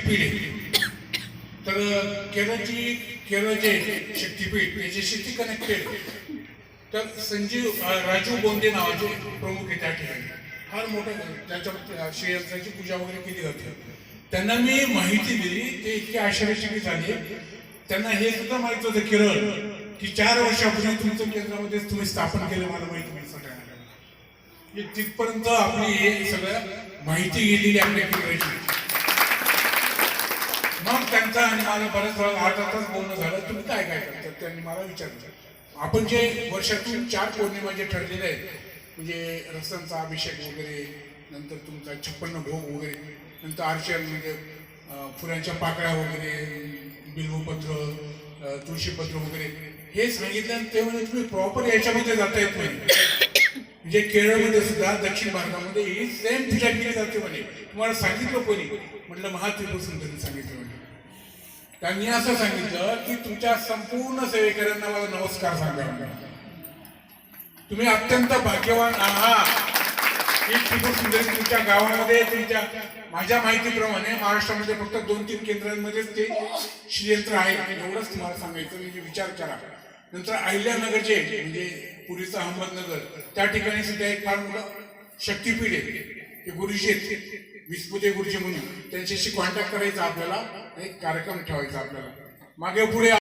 शक्तीपीठ आहे. तर केरळ जे शक्तीपीठ याच्याशी ती कनेक्टेड. तर संजीव राजू बोंदे नावाचे प्रमुख आहे त्या ठिकाणी. फार मोठं त्यांच्या श्रीयंत्राची पूजा वगैरे केली जाते. त्यांना मी माहिती दिली, ते इतके आश्चर्यचकित झाले. त्यांना हे सुद्धा माहित होतं केरळ की 4 वर्षापूर्वी तुमचं केंद्रामध्ये तुम्ही स्थापन केलं, मला माहिती नाही सगळ्यांना. तिथपर्यंत आपली हे सगळं माहिती गेलेली आपल्या केंद्राची. मग त्यांचा आणि मला बऱ्याच वेळा 8 तास बोलणं झालं, तुम्ही काय काय करतात. त्यांनी मला विचारलं, आपण जे वर्षातून 4 पौर्णिमा जे ठरलेले आहेत, म्हणजे रसांचा अभिषेक वगैरे, नंतर तुमचा 56 भोग वगैरे, नंतर अर्चन म्हणजे फुलांच्या पाकळ्या वगैरे, बिल्वपत्र, तुळशीपत्र वगैरे हे सांगितलं. ते म्हणजे तुम्ही प्रॉपर याच्यामध्ये जाता येत नाही. म्हणजे केरळमध्ये सुद्धा दक्षिण भारतामध्ये ही सेम पूजा केली जाते म्हणे. तुम्हाला सांगितलं कोणी? म्हटलं महात्रिपुर सुंदरीने सांगितलं म्हणे. त्यांनी असं सांगितलं की तुमच्या संपूर्ण सेवेकऱ्यांना मला नमस्कार सांगा. तुम्ही अत्यंत भाग्यवान आहात की त्रिपुर सुंदरी तुमच्या गावामध्ये, तुमच्या माझ्या माहितीप्रमाणे महाराष्ट्रामध्ये फक्त 2-3 केंद्रांमध्येच ते श्रीयंत्र आहे. एवढंच तुम्हाला सांगायचं. म्हणजे विचार करा. नंतर अहिल्यानगरचे म्हणजे पुरीचं अहमदनगर, त्या ठिकाणी सुद्धा एक फार मोठं शक्तीपीठ आहे. ते गुरुजी आहेत, विस्पुते गुरुजी म्हणून. त्यांच्याशी कॉन्टॅक्ट करायचा आपल्याला, एक कार्यक्रम ठेवायचा आपल्याला. मागे पुढे